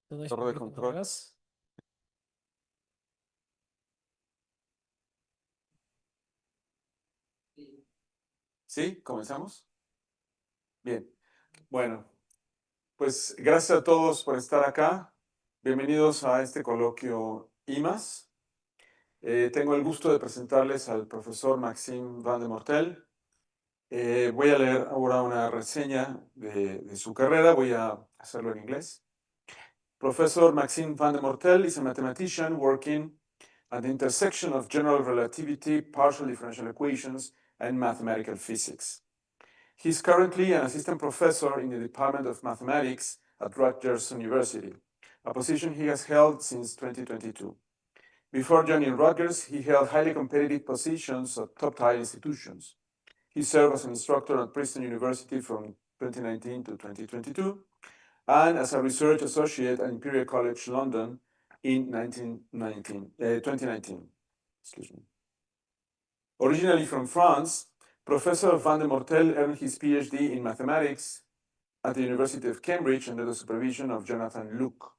Torre de control. ¿Sí? ¿Comenzamos? Bien. Bueno, pues gracias a todos por estar acá. Bienvenidos a este coloquio IIMAS. Tengo el gusto de presentarles al profesor Maxime Van de Moortel. Voy a leer ahora una reseña de su carrera. Voy a hacerlo en inglés. Professor Maxime Van de Moortel is a mathematician working at the intersection of general relativity, partial differential equations, and mathematical physics. He is currently an assistant professor in the Department of Mathematics at Rutgers University, a position he has held since 2022. Before joining Rutgers, he held highly competitive positions at top-tier institutions. He served as an instructor at Princeton University from 2019 to 2022, and as a research associate at Imperial College London in 2019. Excuse me. Originally from France, Professor Van de Moortel earned his PhD in mathematics at the University of Cambridge under the supervision of Jonathan Luke.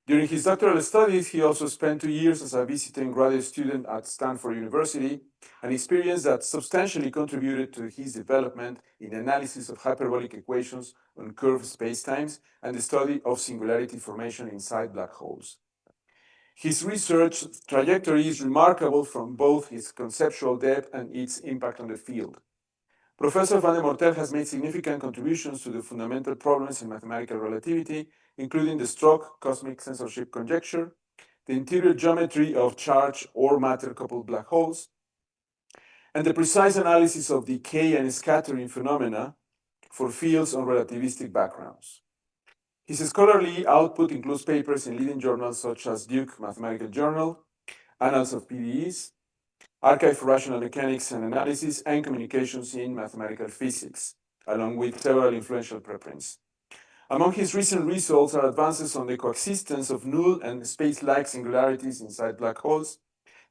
During his doctoral studies, he also spent 2 years as a visiting graduate student at Stanford University, an experience that substantially contributed to his development in the analysis of hyperbolic equations on curved spacetimes and the study of singularity formation inside black holes. His research trajectory is remarkable from both its conceptual depth and its impact on the field. Professor Van de Moortel has made significant contributions to the fundamental problems in mathematical relativity, including the Stroke cosmic censorship conjecture, the interior geometry of charge or matter-coupled black holes, and the precise analysis of decay and scattering phenomena for fields on relativistic backgrounds. His scholarly output includes papers in leading journals such as Duke Mathematical Journal, Annals of PDEs, Archive for Rational Mechanics and Analysis, and Communications in Mathematical Physics, along with several influential preprints. Among his recent results are advances on the coexistence of null and space-like singularities inside black holes,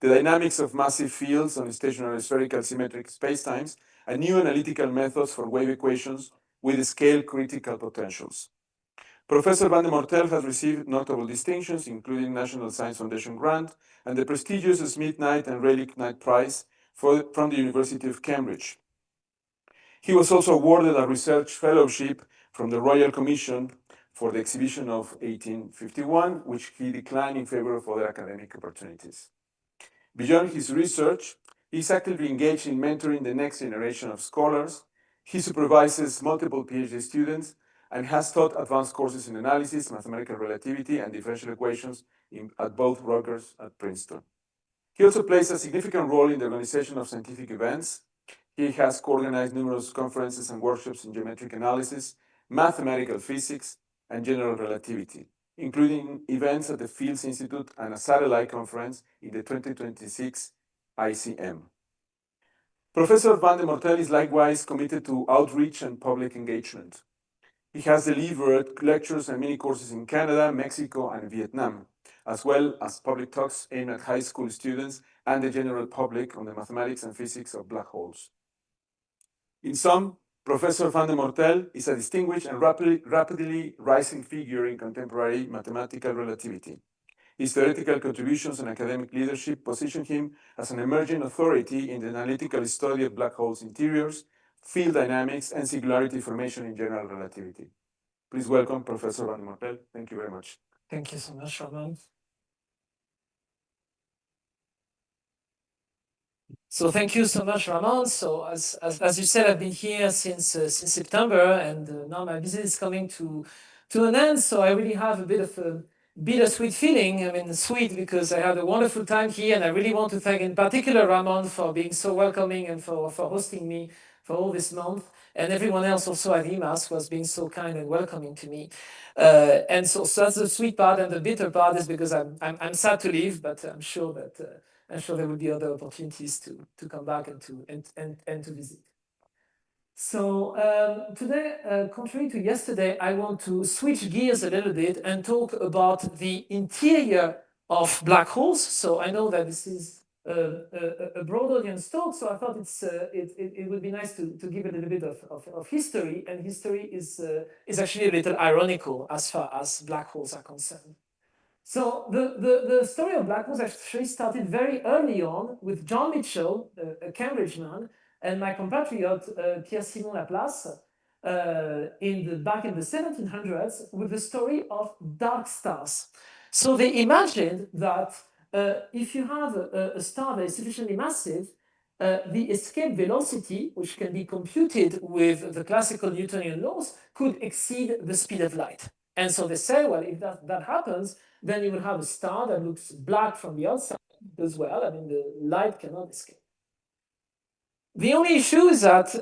the dynamics of massive fields on stationary spherical symmetric spacetimes, and new analytical methods for wave equations with scale-critical potentials. Professor Van de Moortel has received notable distinctions, including National Science Foundation grant and the prestigious Smith Knight and Relic Knight Prize from the University of Cambridge. He was also awarded a research fellowship from the Royal Commission for the Exhibition of 1851, which he declined in favor of other academic opportunities. Beyond his research, he is actively engaged in mentoring the next generation of scholars. He supervises multiple PhD students and has taught advanced courses in analysis, mathematical relativity, and differential equations at both Rutgers and Princeton. He also plays a significant role in the organization of scientific events. He has co-organized numerous conferences and workshops in geometric analysis, mathematical physics, and general relativity, including events at the Fields Institute and a satellite conference in the 2026 ICM. Professor Van de Moortel is likewise committed to outreach and public engagement. He has delivered lectures and mini courses in Canada, Mexico, and Vietnam, as well as public talks aimed at high school students and the general public on the mathematics and physics of black holes. In sum, Professor Van de Moortel is a distinguished and rapidly rising figure in contemporary mathematical relativity. His theoretical contributions and academic leadership position him as an emerging authority in the analytical study of black holes' interiors, field dynamics, and singularity formation in general relativity. Please welcome Professor Van de Moortel. Thank you very much. Thank you so much, Ramon. So thank you so much, Ramon. So as you said, I've been here since September, and now my visit is coming to an end. So I really have a bit of a bittersweet feeling. I mean, sweet because I had a wonderful time here, and I really want to thank in particular Ramon for being so welcoming and for hosting me for all this month, and everyone else also at IIMAS was being so kind and welcoming to me. And so that's the sweet part, and the bitter part is because I'm sad to leave, but I'm sure there will be other opportunities to come back and to visit. So today, contrary to yesterday, I want to switch gears a little bit and talk about the interior of black holes. So I know that this is a broad audience talk, so I thought it would be nice to give a little bit of history, and history is actually a little ironical as far as black holes are concerned. So the story of black holes actually started very early on with John Mitchell, a Cambridge man, and my compatriot Pierre-Simon Laplace back in the 1700s with the story of dark stars. So they imagined that if you have a star that is sufficiently massive, the escape velocity, which can be computed with the classical Newtonian laws, could exceed the speed of light. And so they say, well, if that happens, then you will have a star that looks black from the outside as well. I mean, the light cannot escape. The only issue is that,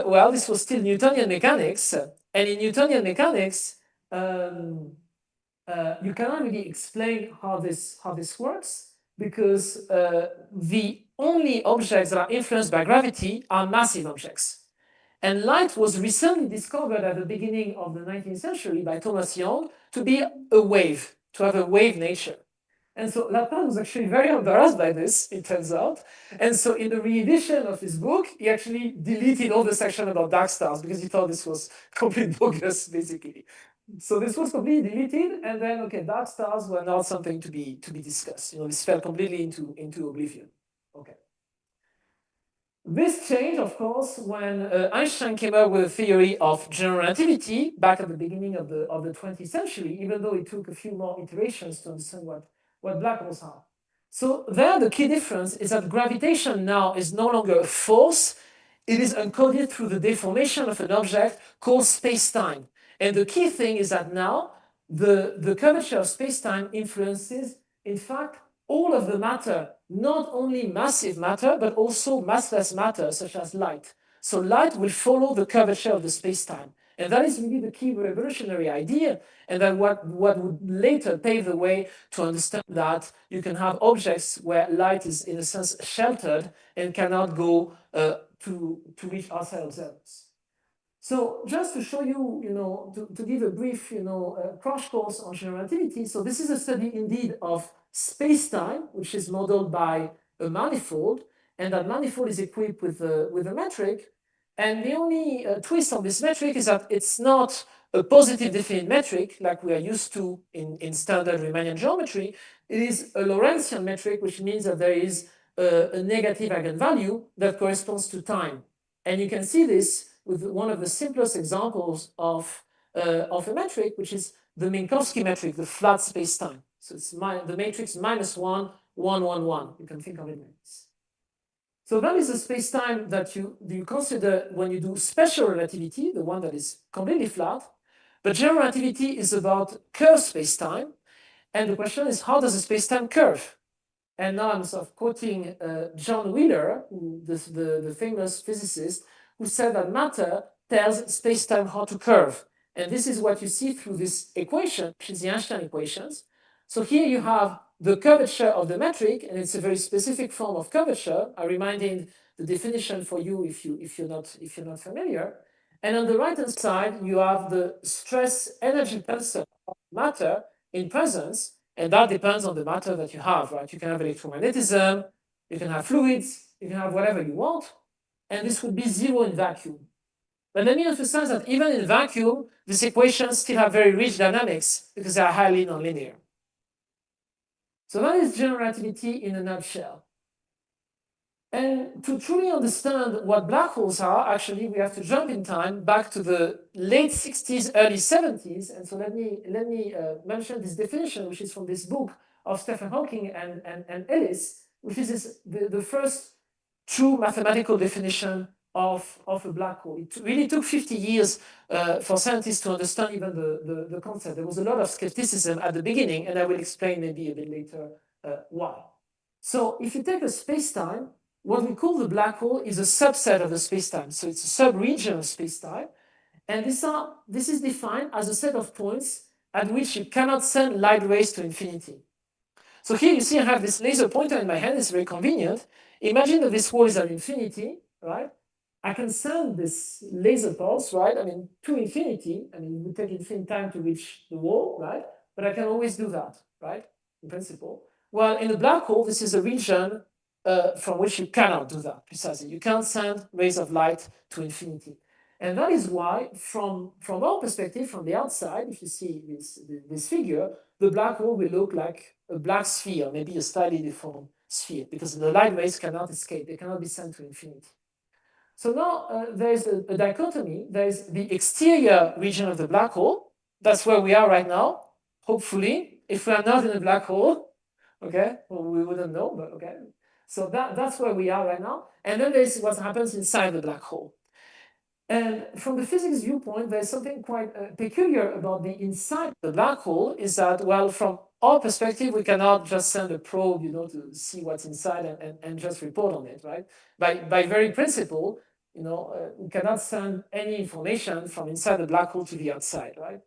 well, this was still Newtonian mechanics. And in Newtonian mechanics, you cannot really explain how this works, because the only objects that are influenced by gravity are massive objects. And light was recently discovered at the beginning of the 19th century by Thomas Young to be a wave, to have a wave nature. And so Laplace was actually very embarrassed by this, it turns out. And so in the reedition of his book, he actually deleted all the section about dark stars because he thought this was complete bogus, basically. So this was completely deleted, and then, okay, dark stars were not something to be discussed. This fell completely into oblivion. Okay. This changed, of course, when Einstein came up with a theory of general relativity back at the beginning of the 20th century, even though it took a few more iterations to understand what black holes are. So there, the key difference is that gravitation now is no longer a force. It is encoded through the deformation of an object called space-time. And the key thing is that now the curvature of space-time influences, in fact, all of the matter, not only massive matter, but also massless matter, such as light. So light will follow the curvature of the space-time. And that is really the key revolutionary idea, and that what would later pave the way to understand that you can have objects where light is, in a sense, sheltered and cannot go to reach outside observers. So just to show you, to give a brief, crash course on general relativity. So this is a study indeed of space-time, which is modeled by a manifold, and that manifold is equipped with a metric. And the only twist on this metric is that it's not a positive definite metric like we are used to in standard Riemannian geometry. It is a Lorentzian metric, which means that there is a negative eigenvalue that corresponds to time. And you can see this with one of the simplest examples of a metric, which is the Minkowski metric, the flat space-time. So it's the matrix -1, 1, 1, 1. You can think of it like this. So that is the space-time that you consider when you do special relativity, the one that is completely flat. But general relativity is about curved space-time. And the question is, how does a space-time curve? And now I'm sort of quoting John Wheeler, the famous physicist, who said that matter tells space-time how to curve. And this is what you see through this equation, which is the Einstein equations. So here you have the curvature of the metric, and it's a very specific form of curvature. I'm reminding the definition for you if you're not familiar. And on the right-hand side, you have the stress energy tensor of matter in presence, and that depends on the matter that you have, right? You can have electromagnetism, you can have fluids, you can have whatever you want, and this would be zero in vacuum. But let me emphasize that even in vacuum, these equations still have very rich dynamics because they are highly nonlinear. So that is general relativity in a nutshell. And to truly understand what black holes are, actually, we have to jump in time back to the late 60s, early 70s. And so let me mention this definition, which is from this book of Stephen Hawking and Ellis, which is the first true mathematical definition of a black hole. It really took 50 years for scientists to understand even the concept. There was a lot of skepticism at the beginning, and I will explain maybe a bit later why. So if you take a space-time, what we call the black hole is a subset of the space-time. So it's a sub-region of space-time. And this is defined as a set of points at which you cannot send light rays to infinity. So here you see I have this laser pointer in my hand. It's very convenient. Imagine that this wall is at infinity, right? I can send this laser pulse, right? I mean, to infinity. I mean, it would take infinite time to reach the wall, right? But I can always do that, right? In principle. Well, in a black hole, this is a region from which you cannot do that precisely. You can't send rays of light to infinity. And that is why, from our perspective, from the outside, if you see this figure, the black hole will look like a black sphere, maybe a slightly deformed sphere, because the light rays cannot escape, they cannot be sent to infinity. So now there's a dichotomy. There's the exterior region of the black hole. That's where we are right now, hopefully. If we are not in a black hole, okay, well, we wouldn't know, but okay. So that's where we are right now. And then there's what happens inside the black hole. And from the physics viewpoint, there's something quite peculiar about the inside of the black hole, is that, well, from our perspective, we cannot just send a probe, to see what's inside and just report on it, right? By very principle, we cannot send any information from inside the black hole to the outside, right?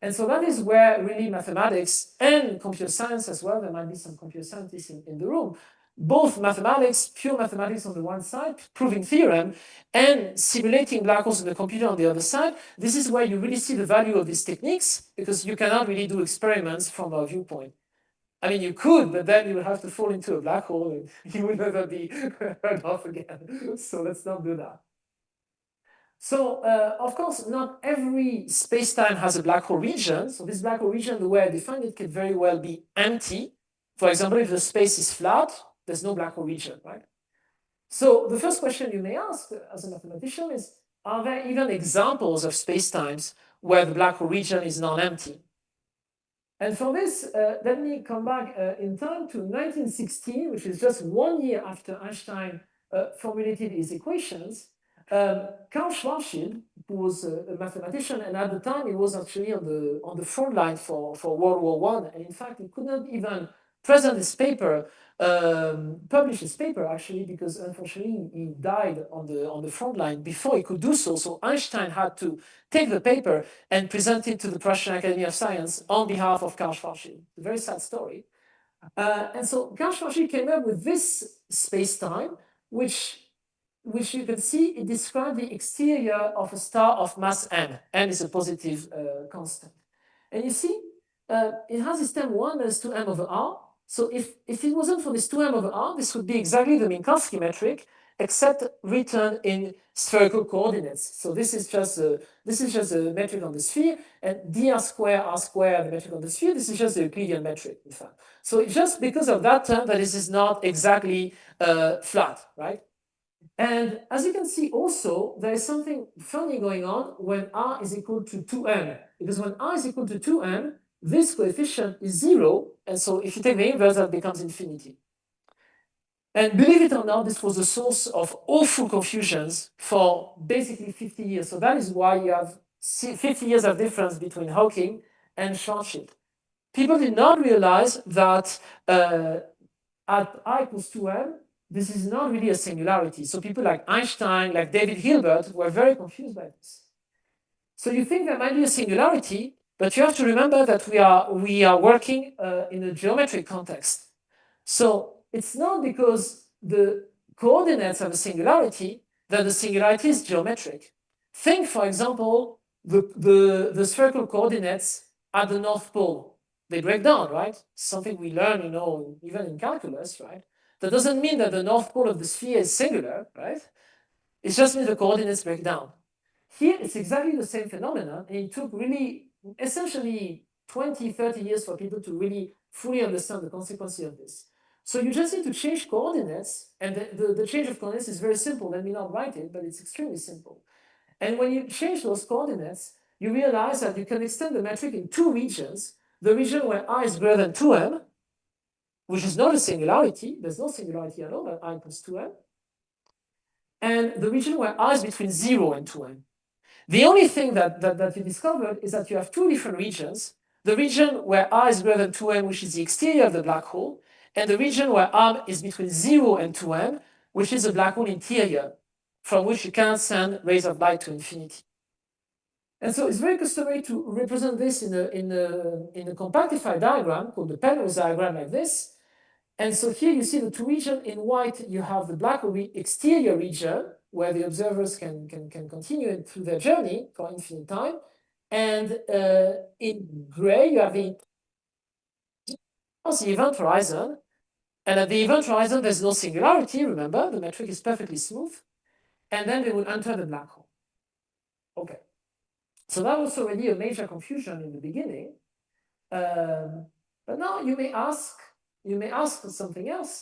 And so that is where really mathematics and computer science as well, there might be some computer scientists in the room, both mathematics, pure mathematics on the one side, proving theorem, and simulating black holes in the computer on the other side. This is where you really see the value of these techniques, because you cannot really do experiments from our viewpoint. I mean, you could, but then you would have to fall into a black hole and you would never be heard of again. So let's not do that. So, of course, not every space-time has a black hole region. So this black hole region, the way I define it, can very well be empty. For example, if the space is flat, there's no black hole region, right? So the first question you may ask as a mathematician is, are there even examples of spacetimes where the black hole region is non-empty? And for this, let me come back in time to 1916, which is just 1 year after Einstein formulated his equations. Karl Schwarzschild, who was a mathematician, and at the time he was actually on the front line for World War I, and in fact he could not even present his paper, publish his paper actually, because unfortunately he died on the front line before he could do so. So Einstein had to take the paper and present it to the Prussian Academy of Science on behalf of Karl Schwarzschild. A very sad story. And so Karl Schwarzschild came up with this space-time, which you can see, it describes the exterior of a star of mass n. N is a positive constant. And you see, it has this term 1 as 2m over r. So if it wasn't for this 2m over r, this would be exactly the Minkowski metric, except written in spherical coordinates. So this is just a metric on the sphere, and dr square, r square, the metric on the sphere, this is just the Euclidean metric, in fact. So just because of that term, that this is not exactly flat, right? And as you can see also, there is something funny going on when r is equal to 2m. Because when r is equal to 2m, this coefficient is 0. And so if you take the inverse, that becomes infinity. And believe it or not, this was the source of awful confusions for basically 50 years. So that is why you have 50 years of difference between Hawking and Schwarzschild. People did not realize that at I equals 2m, this is not really a singularity. So people like Einstein, like David Hilbert, were very confused by this. So you think there might be a singularity, but you have to remember that we are working in a geometric context. So it's not because the coordinates have a singularity that the singularity is geometric. Think, for example, the spherical coordinates at the North Pole. They break down, right? Something we learn, even in calculus, right? That doesn't mean that the North Pole of the sphere is singular, right? It just means the coordinates break down. Here, it's exactly the same phenomenon, and it took really, essentially 20, 30 years for people to really fully understand the consequences of this. So you just need to change coordinates, and the change of coordinates is very simple. Let me not write it, but it's extremely simple. And when you change those coordinates, you realize that you can extend the metric in two regions. The region where I is greater than 2m, which is not a singularity. There's no singularity at all at I equals 2m. And the region where I is between 0 and 2m. The only thing that you discovered is that you have two different regions. The region where I is greater than 2m, which is the exterior of the black hole, and the region where R is between 0 and 2m, which is the black hole interior, from which you cannot send rays of light to infinity. And so it's very customary to represent this in a compactified diagram called the Penrose diagram, like this. And so here you see the two regions. In white, you have the black hole exterior region, where the observers can continue through their journey for infinite time. And in gray, you have the event horizon. And at the event horizon, there's no singularity, remember, the metric is perfectly smooth. And then they would enter the black hole. Okay. So that was already a major confusion in the beginning. But now you may ask for something else.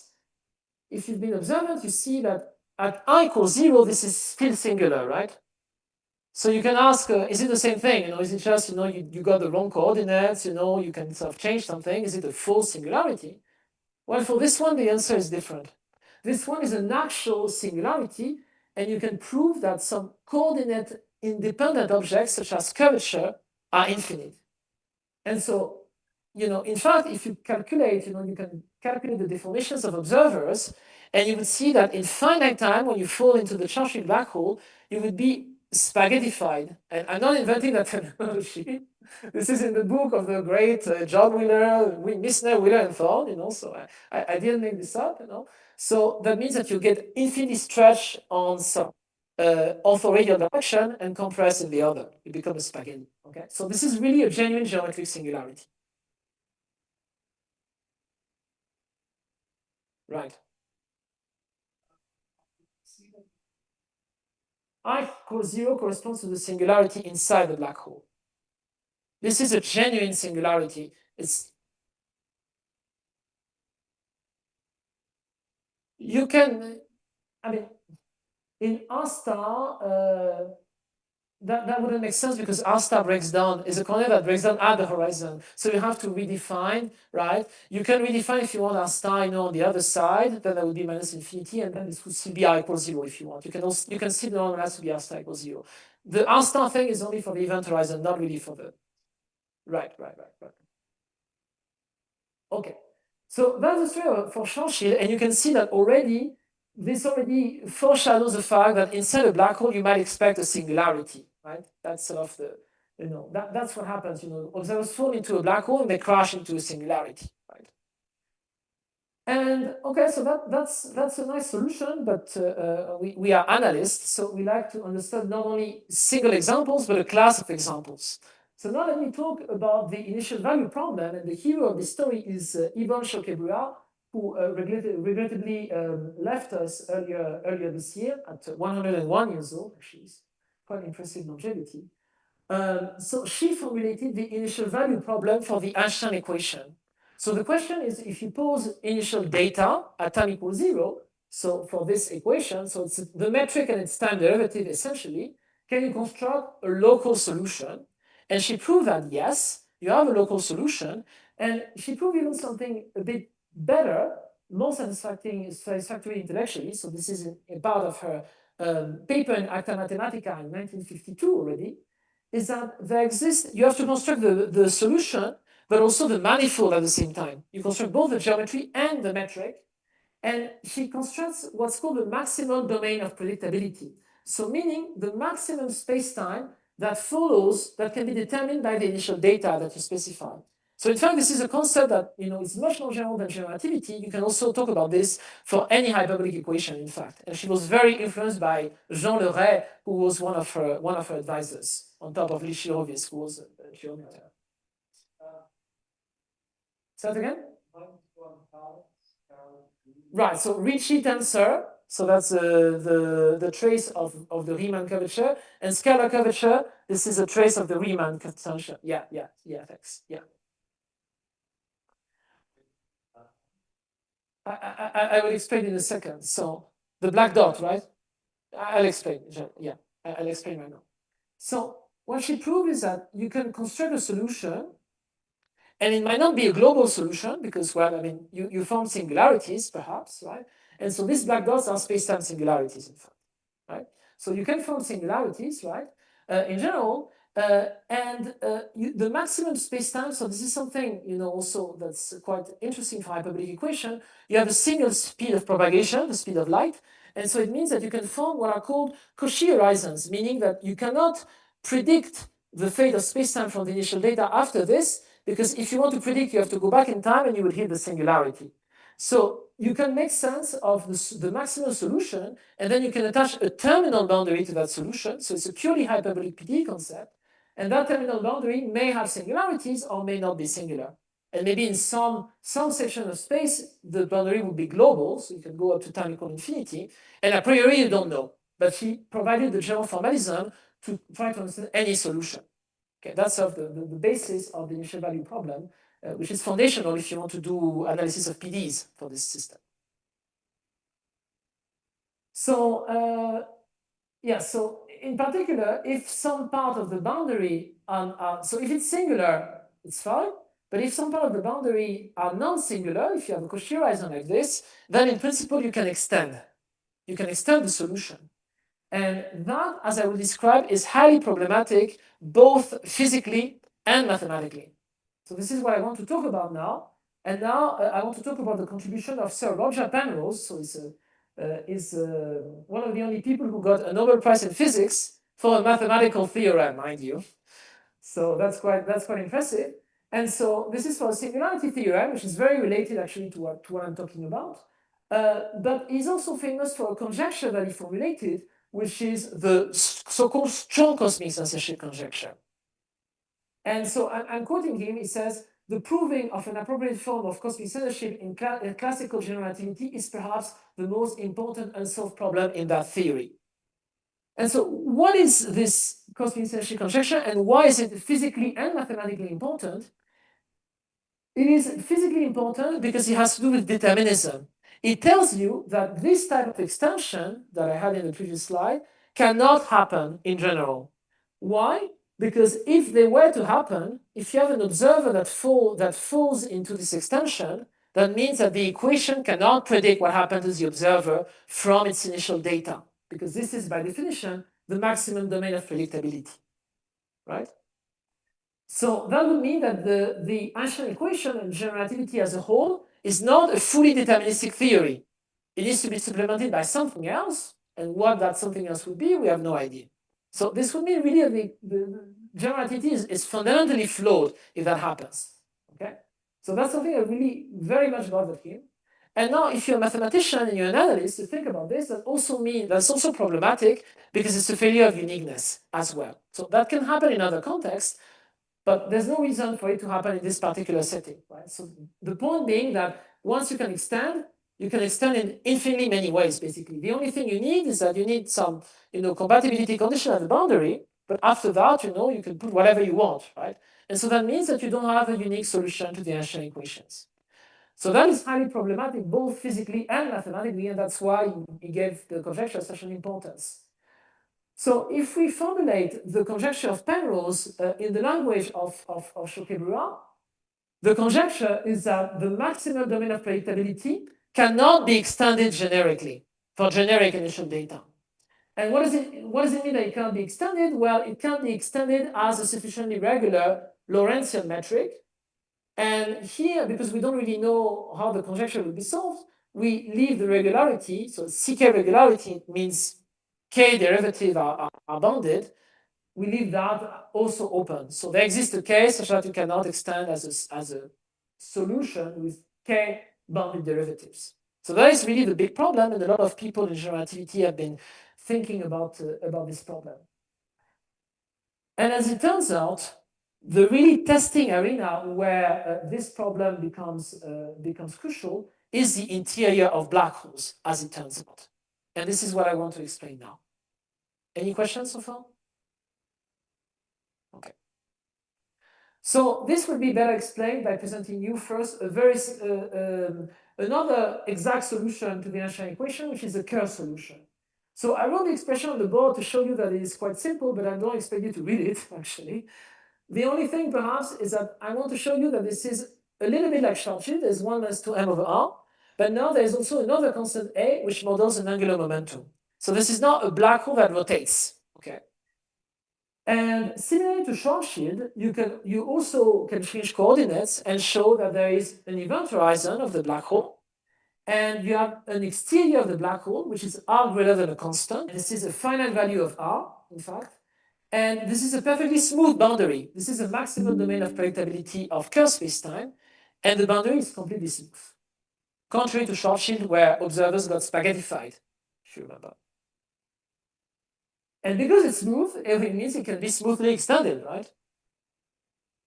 If you've been observant, you see that at I equals 0, this is still singular, right? So you can ask, is it the same thing? Is it just, you got the wrong coordinates, you can sort of change something. Is it a full singularity? Well, for this one, the answer is different. This one is an actual singularity, and you can prove that some coordinate-independent objects, such as curvature, are infinite. And so, in fact, if you calculate, you can calculate the deformations of observers, and you would see that in finite time, when you fall into the Churchill black hole, you would be spaghettified. And I'm not inventing that terminology. This is in the book of the great John Wheeler, Missner, Wheeler, and Thorne, so I didn't make this up, So that means that you get infinitely stretched on some orthoradial direction and compressed in the other. You become a spaghetti, okay? So this is really a genuine geometric singularity. Right. I equals 0 corresponds to the singularity inside the black hole. This is a genuine singularity. You can, in R star, that wouldn't make sense because R star breaks down, is a coordinate that breaks down at the horizon. So you have to redefine, right? You can redefine if you want R star, on the other side, then that would be minus infinity, and then this would still be R equals 0 if you want. You can still normalize to be R star equals 0. The R star thing is only for the event horizon, not really for the. Right. Okay. So that's the story for Schwarzschild, and you can see that this already foreshadows the fact that inside a black hole you might expect a singularity, right? That's sort of that's what happens. Observers fall into a black hole and they crash into a singularity, right? And okay, so that's a nice solution, but we are analysts, so we like to understand not only single examples but a class of examples. So now let me talk about the initial value problem, and the hero of this story is Yvonne Choquebua, who regrettably left us earlier this year at 101 years old. She's quite impressive longevity. So she formulated the initial value problem for the Einstein equation. So the question is, if you pose initial data at time equals 0, so for this equation, so it's the metric and its time derivative essentially, can you construct a local solution? And she proved that yes, you have a local solution, and she proved even something a bit better, more satisfactory intellectually. So this is a part of her paper in Acta Mathematica in 1952 already, is that you have to construct the solution, but also the manifold at the same time. You construct both the geometry and the metric, and she constructs what's called the maximal domain of predictability. So meaning the maximum space-time that can be determined by the initial data that you specify. So in fact, this is a concept that is much more general than generativity. You can also talk about this for any hyperbolic equation, in fact. And she was very influenced by Jean Leray, who was one of her advisors, on top of Lich Hiroviz, who was a geometer. Say that again? Right, so Ricci tensor, so that's the trace of the Riemann curvature, and scalar curvature, this is a trace of the Riemann tensor. Yeah, thanks. Yeah. I will explain in a second. So the black dot, right? I'll explain. Yeah, I'll explain right now. So what she proved is that you can construct a solution, and it might not be a global solution because, you found singularities, perhaps, right? And so these black dots are space-time singularities, in fact, right? So you can form singularities, right? In general, the maximum space-time, so this is something, also that's quite interesting for hyperbolic equation. You have a single speed of propagation, the speed of light, and so it means that you can form what are called Cauchy horizons, meaning that you cannot predict the fate of space-time from the initial data after this, because if you want to predict, you have to go back in time and you would hit the singularity. So you can make sense of the maximal solution, and then you can attach a terminal boundary to that solution. So it's a purely hyperbolic PDE concept. And that terminal boundary may have singularities or may not be singular. And maybe in some section of space, the boundary would be global, so you can go up to time equal infinity. And a priori, you don't know. But he provided the general formalism to try to understand any solution. Okay, that's sort of the basis of the initial value problem, which is foundational if you want to do analysis of PDEs for this system. So yeah, so in particular, if some part of the boundary, so if it's singular, it's fine. But if some part of the boundary are non-singular, if you have a Cauchy horizon like this, then in principle you can extend. You can extend the solution. And that, as I will describe, is highly problematic, both physically and mathematically. So this is what I want to talk about now. And now I want to talk about the contribution of Sir Roger Penrose. So he's one of the only people who got a Nobel Prize in physics for a mathematical theorem, mind you. So that's quite impressive. And so this is for a singularity theorem, which is very related actually to what I'm talking about. But he's also famous for a conjecture that he formulated, which is the so-called strong cosmic censorship conjecture. And so I'm quoting him. He says, the proving of an appropriate form of cosmic censorship in classical general relativity is perhaps the most important unsolved problem in that theory. And so what is this cosmic censorship conjecture and why is it physically and mathematically important? It is physically important because it has to do with determinism. It tells you that this type of extension that I had in the previous slide cannot happen in general. Why? Because if they were to happen, if you have an observer that falls into this extension, that means that the equation cannot predict what happened to the observer from its initial data, because this is, by definition, the maximum domain of predictability, right? So that would mean that the Einstein equation and general relativity as a whole is not a fully deterministic theory. It needs to be supplemented by something else, and what that something else would be, we have no idea. So this would mean really the general relativity is fundamentally flawed if that happens. Okay, so that's something that really very much bothered him. And now, if you're a mathematician and you're an analyst, to think about this, that also means that's also problematic because it's a failure of uniqueness as well. So that can happen in other contexts, but there's no reason for it to happen in this particular setting, right? So the point being that once you can extend in infinitely many ways, basically. The only thing you need is that you need some, compatibility condition at the boundary, but after that, you can put whatever you want, right? And so that means that you don't have a unique solution to the Einstein equations. So that is highly problematic, both physically and mathematically, and that's why he gave the conjecture such an importance. So if we formulate the conjecture of Penrose in the language of Choquet-Bruhat, the conjecture is that the maximum domain of predictability cannot be extended generically for generic initial data. And what does it mean that it cannot be extended? Well, it can't be extended as a sufficiently regular Lorentzian metric. And here, because we don't really know how the conjecture will be solved, we leave the regularity. So CK regularity means K derivative are bounded. We leave that also open. So there exists a case such that you cannot extend as a solution with K bounded derivatives. So that is really the big problem, and a lot of people in general relativity have been thinking about this problem. And as it turns out, the really testing arena where this problem becomes crucial is the interior of black holes, as it turns out. And this is what I want to explain now. Any questions so far? Okay. So this will be better explained by presenting you first another exact solution to the Einstein equation, which is a Kerr solution. So I wrote the expression on the board to show you that it is quite simple, but I don't expect you to read it, actually. The only thing, perhaps, is that I want to show you that this is a little bit like Schwarzschild. There's 1 - 2m over r. But now there's also another constant a, which models an angular momentum. So this is not a black hole that rotates. Okay. And similarly to Schwarzschild, you also can change coordinates and show that there is an event horizon of the black hole. And you have an exterior of the black hole, which is r greater than a constant. This is a finite value of r, in fact. And this is a perfectly smooth boundary. This is a maximum domain of predictability of Kerr spacetime, and the boundary is completely smooth. Contrary to Schwarzschild, where observers got spaghettified, if you remember. And because it's smooth, it means it can be smoothly extended, right?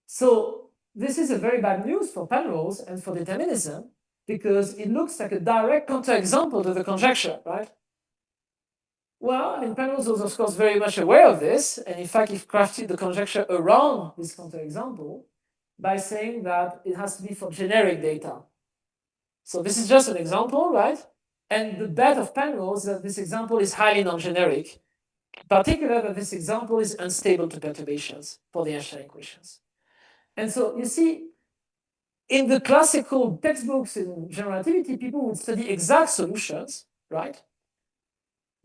So this is a very bad news for Penrose and for determinism, because it looks like a direct counterexample to the conjecture, right? Well, I mean, Penrose was, of course, very much aware of this, and in fact, he crafted the conjecture around this counterexample by saying that it has to be for generic data. So this is just an example, right? And the bet of Penrose that this example is highly non-generic, in particular that this example is unstable to perturbations for the Einstein equations. And so you see, in the classical textbooks in general relativity, people would study exact solutions, right?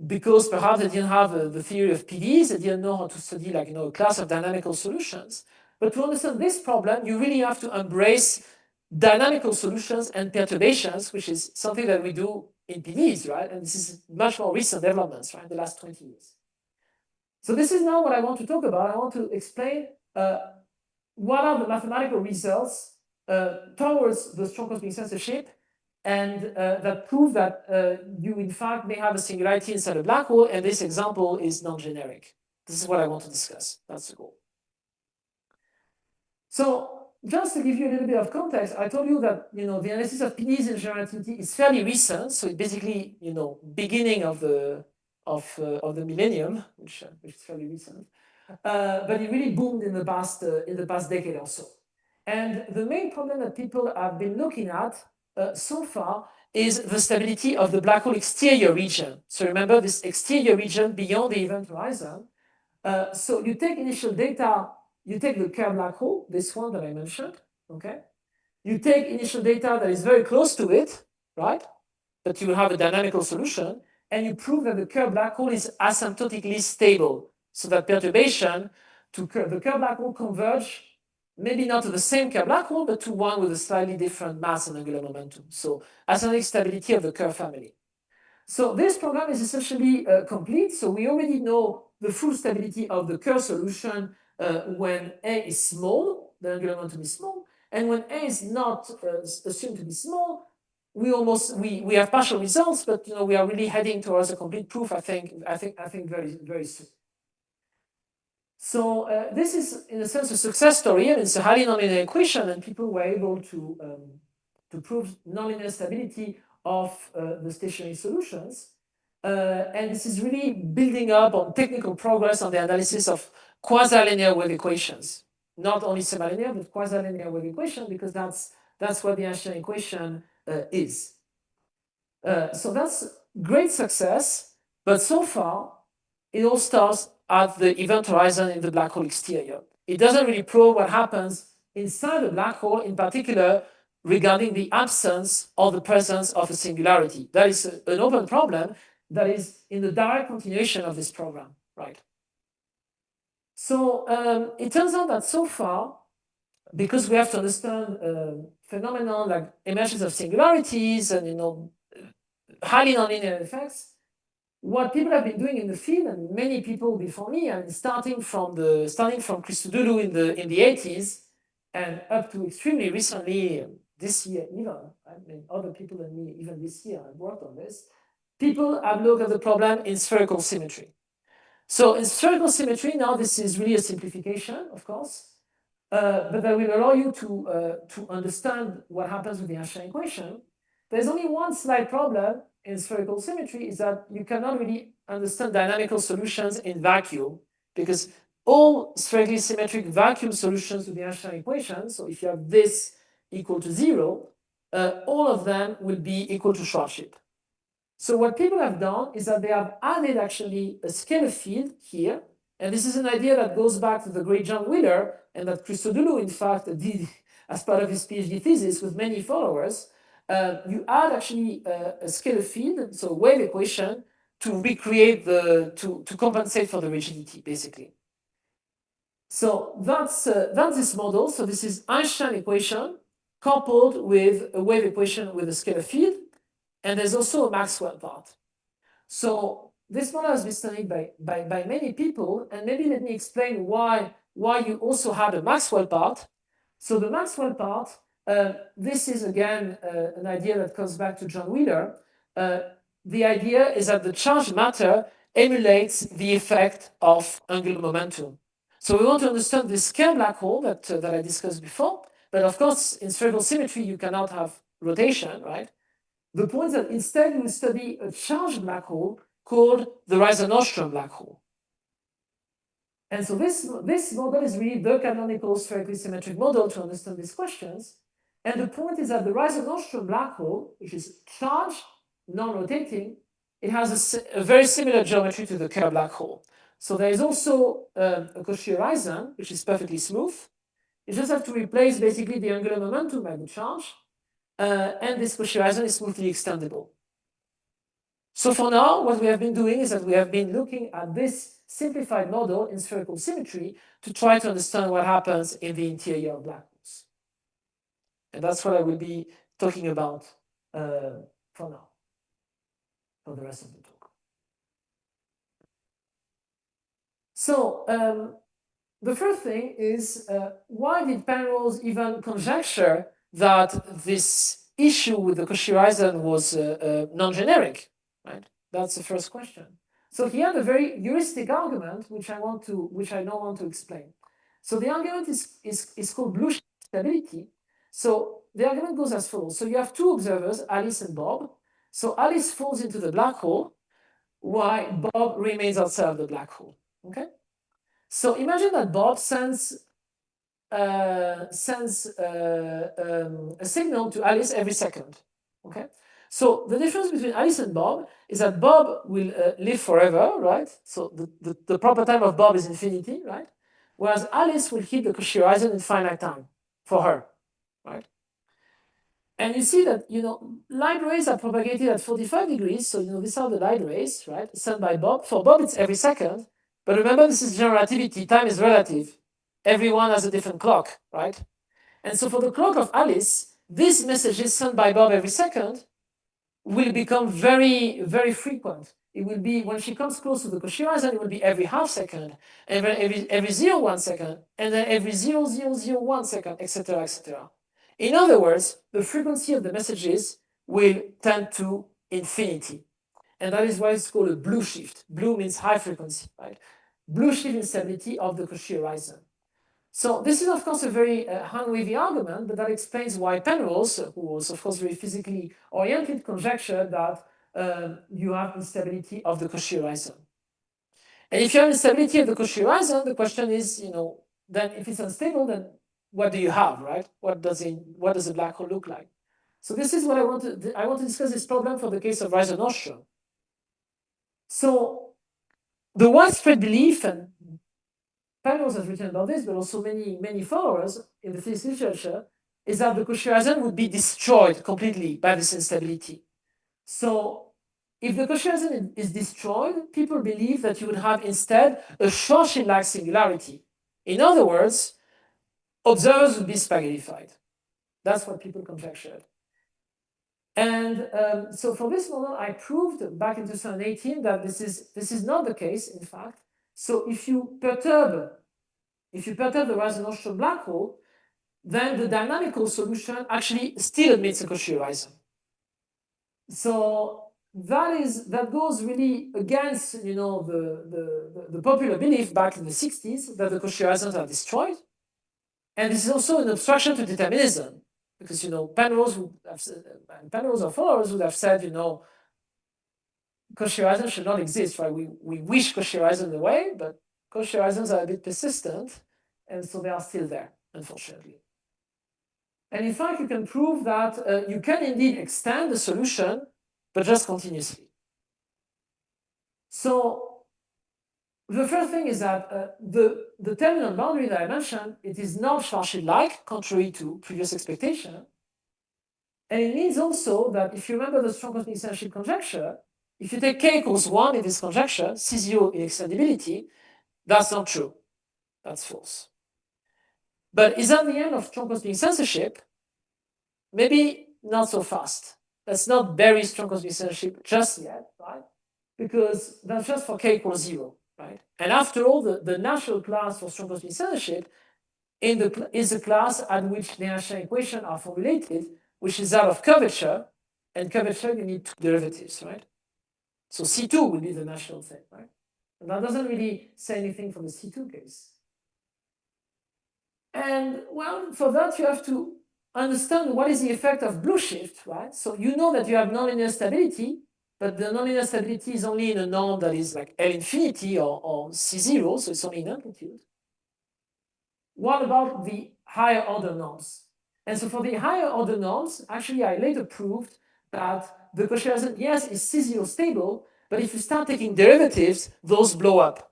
Because perhaps they didn't have the theory of PDEs, they didn't know how to study like, a class of dynamical solutions. But to understand this problem, you really have to embrace dynamical solutions and perturbations, which is something that we do in PDEs, right? And this is much more recent developments, right, the last 20 years. So this is now what I want to talk about. I want to explain what are the mathematical results towards the strong cosmic censorship, and that prove that you in fact may have a singularity inside a black hole, and this example is non-generic. This is what I want to discuss. That's the goal. So just to give you a little bit of context, I told you that the analysis of PDEs in general relativity is fairly recent. So it's basically beginning of the millennium, which is fairly recent. But it really boomed in the past decade or so. And the main problem that people have been looking at so far is the stability of the black hole exterior region. So remember this exterior region beyond the event horizon. So you take initial data, you take the Kerr black hole, this one that I mentioned, okay? You take initial data that is very close to it, right? But you will have a dynamical solution, and you prove that the Kerr black hole is asymptotically stable. So that perturbation to the Kerr black hole converge, maybe not to the same Kerr black hole, but to one with a slightly different mass and angular momentum. So asymptotic stability of the Kerr family. So this program is essentially complete. So we already know the full stability of the Kerr solution when A is small, the angular momentum is small, and when A is not assumed to be small, we have partial results, but we are really heading towards a complete proof. I think very very soon. So this is, in a sense, a success story, and it's a highly nonlinear equation, and people were able to prove nonlinear stability of the stationary solutions. And this is really building up on technical progress on the analysis of quasi-linear wave equations. Not only semi-linear, but quasi-linear wave equation, because that's what the Einstein equation is. So that's great success, but so far, it all starts at the event horizon in the black hole exterior. It doesn't really prove what happens inside the black hole, in particular regarding the absence or the presence of a singularity. That is an open problem that is in the direct continuation of this program, right? So it turns out that so far, because we have to understand phenomena like emergence of singularities and highly nonlinear effects, what people have been doing in the field, and many people before me, and starting from Christodoulou in the 80s and up to extremely recently, this year even, I mean, other people than me, even this year, have worked on this. People have looked at the problem in spherical symmetry. So in spherical symmetry, now this is really a simplification, of course, but that will allow you to understand what happens with the Einstein equation. There's only one slight problem in spherical symmetry, is that you cannot really understand dynamical solutions in vacuum, because all spherically symmetric vacuum solutions to the Einstein equation, so if you have this equal to 0, all of them will be equal to Schwarzschild. So what people have done is that they have added actually a scalar field here, and this is an idea that goes back to the great John Wheeler, and that Christodoulou, in fact, did as part of his PhD thesis with many followers. You add actually a scalar field, so a wave equation, to recreate to compensate for the rigidity, basically. So that's this model. So this is Einstein equation coupled with a wave equation with a scalar field, and there's also a Maxwell part. So this model has been studied by many people, and maybe let me explain why you also had a Maxwell part. So the Maxwell part, this is again an idea that comes back to John Wheeler. The idea is that the charged matter emulates the effect of angular momentum. So we want to understand this Kerr black hole that I discussed before, But of course, in spherical symmetry, you cannot have rotation, right? The point is that instead you study a charged black hole called the Reiser-Nordström black hole. And so this model is really the canonical spherically symmetric model to understand these questions. And the point is that the Reiser-Nordström black hole, which is charged, non-rotating, it has a very similar geometry to the Kerr black hole. So there is also a Cauchy horizon, which is perfectly smooth. You just have to replace basically the angular momentum by the charge, and this Cauchy horizon is smoothly extendable. So for now, what we have been doing is that we have been looking at this simplified model in spherical symmetry to try to understand what happens in the interior of black holes. And that's what I will be talking about for now, for the rest of the talk. So the first thing is, why did Penrose even conjecture that this issue with the Cauchy horizon was non-generic? Right? That's the first question. So he had a very heuristic argument, which I now want to explain. So the argument is called blue shift stability. So the argument goes as follows. So you have two observers, Alice and Bob. So Alice falls into the black hole, while Bob remains outside of the black hole. Okay. So imagine that Bob sends a signal to Alice every second. Okay. So the difference between Alice and Bob is that Bob will live forever, right? So the proper time of Bob is infinity, right? Whereas Alice will hit the Cauchy horizon in finite time for her, right? And you see that, light rays are propagated at 45 degrees. So, these are the light rays, right? Sent by Bob. For Bob, it's every second. But remember, this is general relativity. Time is relative. Everyone has a different clock, right? And so for the clock of Alice, these messages sent by Bob every second will become very, very frequent. It will be, when she comes close to the Cauchy horizon, it will be every half second, and then every 0.1 second, and then every 0.001 second, etc., etc. In other words, the frequency of the messages will tend to infinity. And that is why it's called a blue shift. Blue means high frequency, right? Blue shift instability of the Cauchy horizon. So this is, of course, a very hand-wavy argument, but that explains why Penrose, who was, of course, very physically oriented, conjectured that you have instability of the Cauchy horizon. And if you have instability of the Cauchy horizon, the question is, then if it's unstable, then what do you have, right? What does a black hole look like? So this is what I want to discuss this problem for the case of Reiser-Nordström. So the widespread belief, and Penrose has written about this, but also many followers in the physics literature, is that the Cauchy horizon would be destroyed completely by this instability. So if the Cauchy horizon is destroyed, people believe that you would have instead a Schwarzschild-like singularity. In other words, observers would be spaghettified. That's what people conjectured. And so for this model, I proved back in 2018 that this is not the case, in fact. So if you perturb the Reiser-Nordström black hole, then the dynamical solution actually still admits a Cauchy horizon. So that goes really against the popular belief back in the 60s that the Cauchy horizons are destroyed. And this is also an obstruction to determinism, because Penrose or followers would have said, Cauchy horizons should not exist, right? We wish Cauchy horizons away, but Cauchy horizons are a bit persistent, and so they are still there, unfortunately. And in fact, you can prove that you can indeed extend the solution, but just continuously. So the first thing is that the terminal boundary that I mentioned, it is not Schwarzschild-like, contrary to previous expectation. And it means also that if you remember the strong cosmic censorship conjecture, if you take k equals 1 in this conjecture, C0 in extendability, that's not true. That's false. But is that the end of strong cosmic censorship? Maybe not so fast. Let's not bury strong cosmic censorship just yet, right? Because that's just for k equals 0, right? And after all, the natural class for strong cosmic censorship is the class at which the Einstein equations are formulated, which is that of curvature, and curvature you need two derivatives, right? So C2 will be the natural thing, right? And that doesn't really say anything for the C2 case. And well, for that you have to understand what is the effect of blue shift, right? So you know that you have nonlinear stability, but the nonlinear stability is only in a norm that is like L infinity or C0, so it's only in amplitude. What about the higher order norms? And so for the higher order norms, actually I later proved that the Cauchy horizon, yes, is C0 stable, but if you start taking derivatives, those blow up.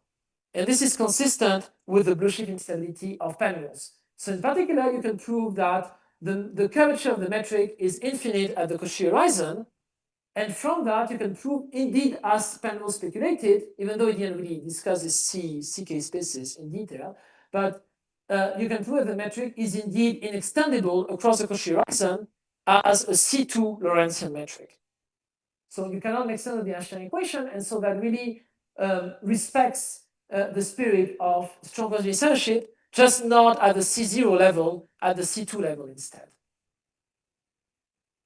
And this is consistent with the blue shift instability of panels. So in particular, you can prove that the curvature of the metric is infinite at the Cauchy horizon. And from that, you can prove indeed, as Penrose speculated, even though he didn't really discuss the CK spaces in detail, but you can prove that the metric is indeed inextendable across the Cauchy horizon as a C2 Lorentzian metric. So you cannot extend the Einstein equation, and so that really respects the spirit of strong continuity censorship, just not at the C0 level, at the C2 level instead.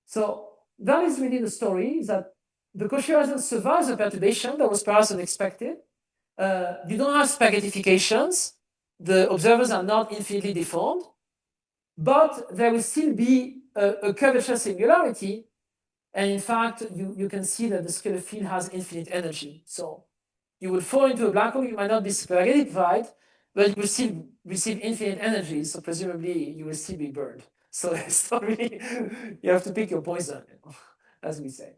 So that is really the story, is that the Cauchy horizon survives a perturbation that was perhaps unexpected. You don't have spaghettifications. The observers are not infinitely deformed, but there will still be a curvature singularity. And in fact, you can see that the scalar field has infinite energy. So you will fall into a black hole, you might not be spaghettified, but you will still receive infinite energy. So presumably you will still be burned. So it's not really, you have to pick your poison, as we say.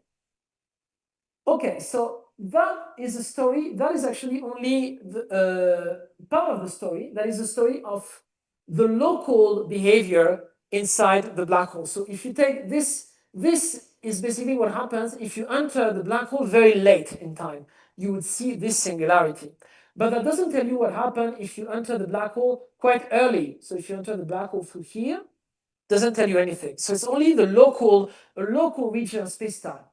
Okay, so that is a story, that is actually only the, part of the story. That is the story of the local behavior inside the black hole. So if you take this, this is basically what happens if you enter the black hole very late in time. You would see this singularity. But that doesn't tell you what happened if you enter the black hole quite early. So if you enter the black hole through here, doesn't tell you anything. So it's only the local region of space-time.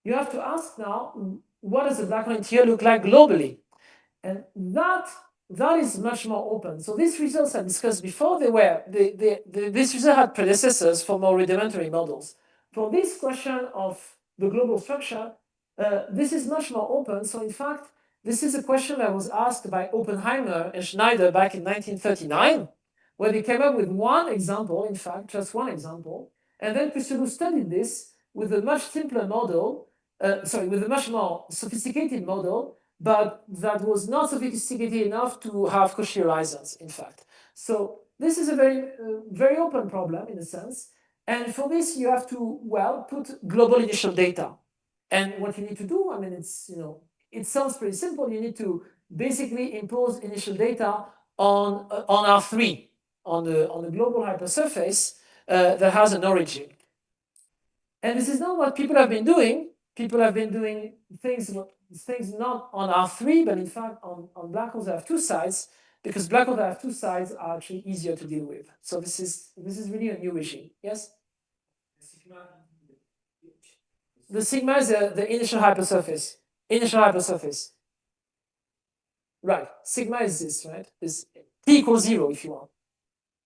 You have to ask now, what does the black hole interior look like globally? And that is much more open. So these results I discussed before, these results had predecessors for more rudimentary models. For this question of the global structure, this is much more open. So in fact, this is a question that was asked by Oppenheimer and Schneider back in 1939, where they came up with one example, in fact, just one example. And then Christodoulou studied this with a much simpler model, with a much more sophisticated model, but that was not sophisticated enough to have Cauchy horizons, in fact. So this is a very open problem in a sense. And for this, you have to, well, put global initial data. And what you need to do, I mean, it's, it sounds pretty simple. You need to basically impose initial data on R3, on the global hypersurface that has an origin. And this is not what people have been doing. People have been doing things not on R3, but in fact on black holes that have two sides, because black holes that have two sides are actually easier to deal with. So this is really a new regime. Yes? The sigma is the initial hypersurface. Initial hypersurface. Right. Sigma is this, right? Is t equals 0 if you want.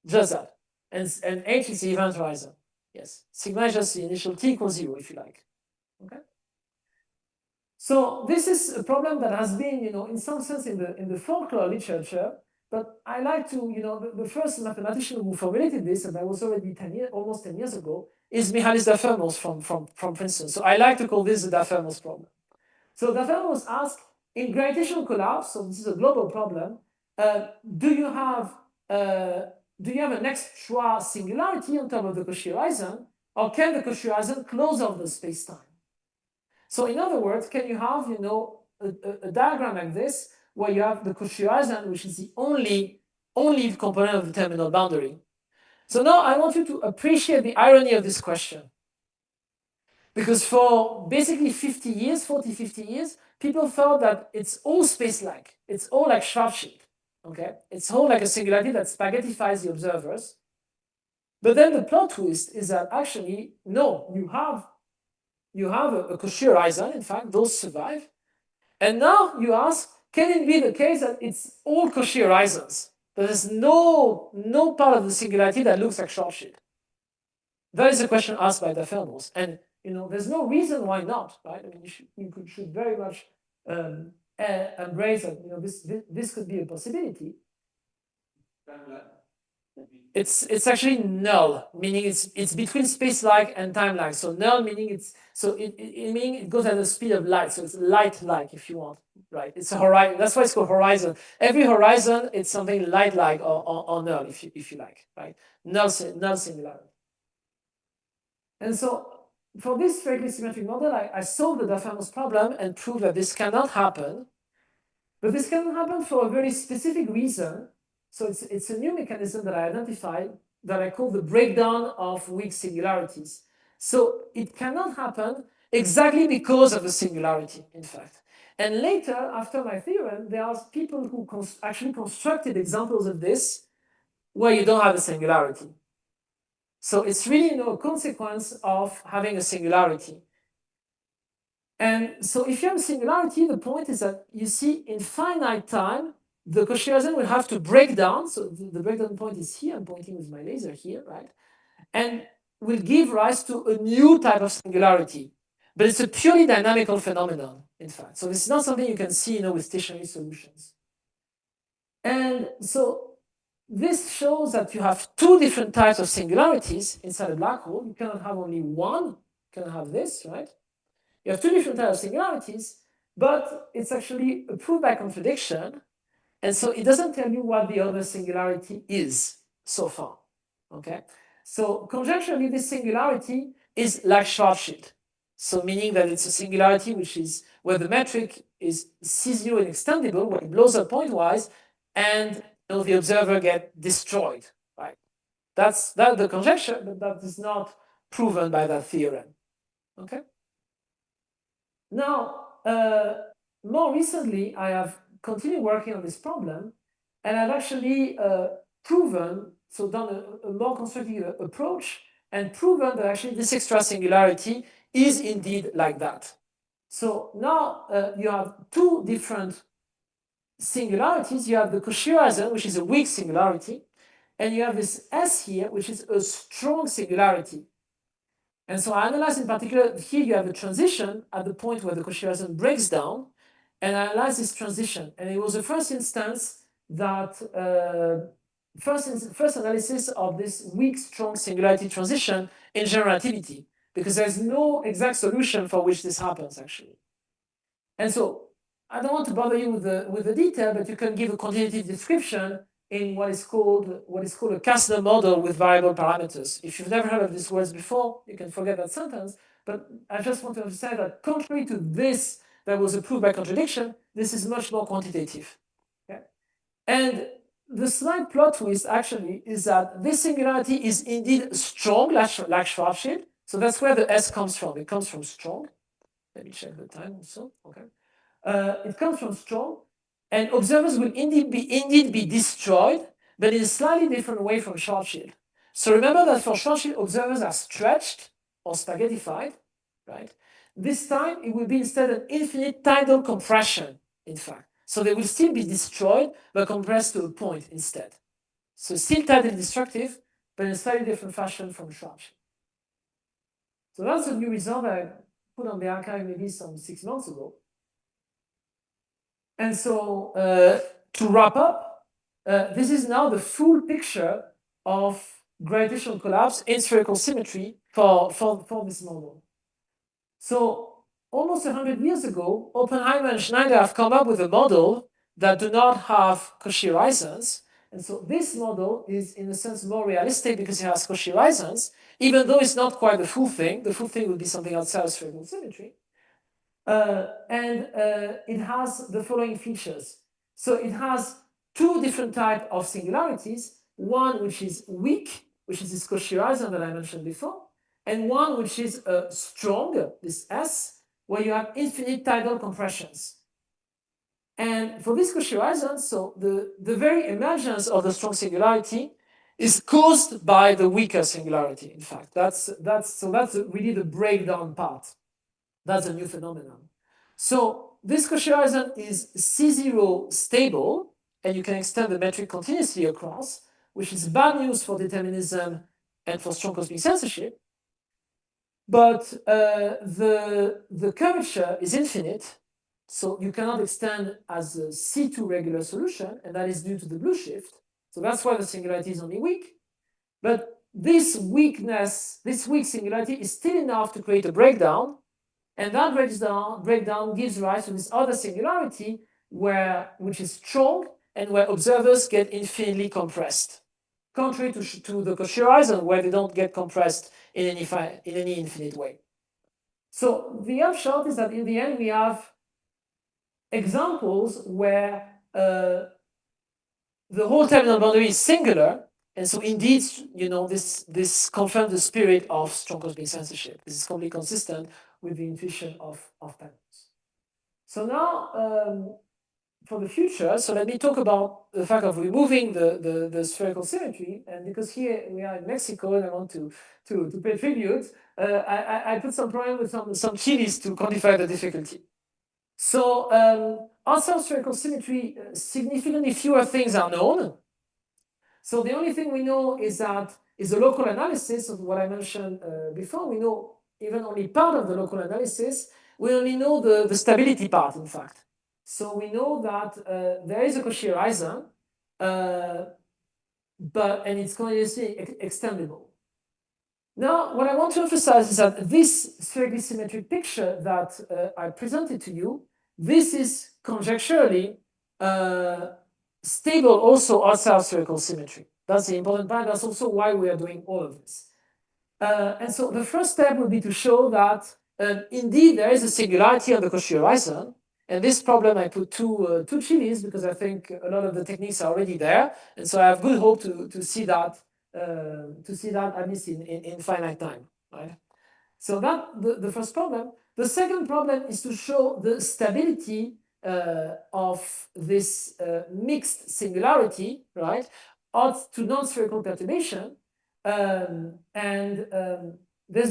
Just that. And h is the event horizon. Yes. Sigma is just the initial t equals 0 if you like. Okay. So this is a problem that has been, in some sense in the folklore literature, but I like to, the first mathematician who formulated this, and that was already almost 10 years ago, is Michalis Dafermos from Princeton. So I like to call this the Dafermos problem. So Dafermos asked, in gravitational collapse, so this is a global problem, do you have an extra singularity on top of the Cauchy horizon, or can the Cauchy horizon close off the space-time? So in other words, can you have, a diagram like this, where you have the Cauchy horizon, which is the only component of the terminal boundary? So now I want you to appreciate the irony of this question. Because for basically 40, 50 years, people thought that it's all space-like. It's all like Schwarzschild, okay? It's all like a singularity that spaghettifies the observers. But then the plot twist is that actually, no, you have a Cauchy horizon, in fact, those survive. And now you ask, can it be the case that it's all Cauchy horizons? There is no part of the singularity that looks like Schwarzschild. That is a question asked by Dafermos. And there's no reason why not, right? I mean, you should very much embrace that. This could be a possibility. It's actually null, meaning it's between space-like and time-like. So null meaning meaning it goes at the speed of light. So it's light-like if you want, right? It's a horizon. That's why it's called horizon. Every horizon, it's something light-like or null if you like, right? Null singularity. And so for this strictly symmetric model, I solved the Duff-Amos problem and proved that this cannot happen. But this cannot happen for a very specific reason. So it's a new mechanism that I identified that I call the breakdown of weak singularities. So it cannot happen exactly because of the singularity, in fact. And later, after my theorem, there are people who actually constructed examples of this where you don't have a singularity. So it's really a consequence of having a singularity. And so if you have a singularity, the point is that you see in finite time, the Cauchy horizon will have to break down. So the breakdown point is here. I'm pointing with my laser here, right? And will give rise to a new type of singularity. But it's a purely dynamical phenomenon, in fact. So it's not something you can see with stationary solutions. And so this shows that you have two different types of singularities inside a black hole. You cannot have only one. You cannot have this, right? You have two different types of singularities, but it's actually proved by contradiction. And so it doesn't tell you what the other singularity is so far. Okay? So conjecturally, this singularity is like Schwarzschild. So meaning that it's a singularity which is where the metric is C0 inextendable, where it blows up pointwise, and the observer gets destroyed. Right? That's the conjecture, but that is not proven by that theorem. Okay? Now, more recently, I have continued working on this problem, and I've actually proven, so done a more constructive approach, and proven that actually this extra singularity is indeed like that. So now you have two different singularities. You have the Cauchy horizon, which is a weak singularity, and you have this S here, which is a strong singularity. And so I analyze in particular, here you have a transition at the point where the Cauchy horizon breaks down, and I analyze this transition. And it was the first instance that, first analysis of this weak strong singularity transition in general relativity, because there's no exact solution for which this happens actually. And so I don't want to bother you with the detail, but you can give a quantitative description in what is called a Kastner model with variable parameters. If you've never heard of these words before, you can forget that sentence. But I just want to emphasize that contrary to this that was approved by contradiction, this is much more quantitative. Okay? And the slight plot twist actually is that this singularity is indeed strong, like Schwarzschild. So that's where the S comes from. It comes from strong. Let me check the time also. Okay. It comes from strong, and observers will indeed be destroyed, but in a slightly different way from Schwarzschild. So remember that for Schwarzschild, observers are stretched or spaghettified, right? This time it will be instead an infinite tidal compression, in fact. So they will still be destroyed, but compressed to a point instead. So still tidally destructive, but in a slightly different fashion from Schwarzschild. So that's a new result I put on the archive maybe some 6 months ago. And so to wrap up, this is now the full picture of gravitational collapse in spherical symmetry for this model. So almost 100 years ago, Oppenheimer and Schneider have come up with a model that do not have Cauchy horizons. And so this model is in a sense more realistic because it has Cauchy horizons, even though it's not quite the full thing. The full thing would be something outside of spherical symmetry. It has the following features. So it has two different types of singularities, one which is weak, which is this Cauchy horizon that I mentioned before, and one which is strong, this S, where you have infinite tidal compressions. And for this Cauchy horizon, so the very emergence of the strong singularity is caused by the weaker singularity, in fact. That's really the breakdown part. That's a new phenomenon. So this Cauchy horizon is C0 stable, and you can extend the metric continuously across, which is bad news for determinism and for strong cosmic censorship. But the curvature is infinite, so you cannot extend as a C2 regular solution, and that is due to the blue shift. So that's why the singularity is only weak. But this weakness, this weak singularity is still enough to create a breakdown. And that breakdown gives rise to this other singularity which is strong and where observers get infinitely compressed. Contrary to the Cauchy horizon, where they don't get compressed in any infinite way. So the upshot is that in the end, we have examples where the whole terminal boundary is singular, and so indeed, this confirms the spirit of strong cosmic censorship. This is completely consistent with the intuition of patterns. So now, for the future, so let me talk about the fact of removing the spherical symmetry, and because here we are in Mexico, and I want to pay tribute, I put some problem with some chilis to quantify the difficulty. So outside spherical symmetry, significantly fewer things are known. So the only thing we know is a local analysis of what I mentioned before. We know even only part of the local analysis. We only know the stability part, in fact. So we know that there is a Cauchy horizon, and it's continuously extendable. Now, what I want to emphasize is that this spherically symmetric picture that I presented to you, this is conjecturally stable also outside spherical symmetry. That's the important part. That's also why we are doing all of this. And so the first step would be to show that indeed there is a singularity on the Cauchy horizon. And this problem I put two chilis because I think a lot of the techniques are already there. And so I have good hope to see that at least in finite time, right? So that the first problem. The second problem is to show the stability of this mixed singularity, right, out to non-spherical perturbation. There's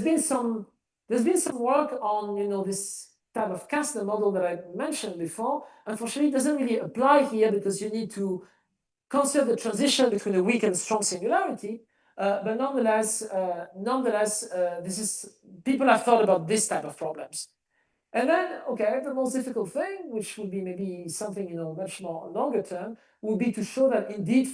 been some work on this type of Kastner model that I mentioned before. Unfortunately, it doesn't really apply here because you need to consider the transition between a weak and strong singularity. But nonetheless, this is people have thought about this type of problems. And then, okay, the most difficult thing, which would be maybe something much more longer term, would be to show that indeed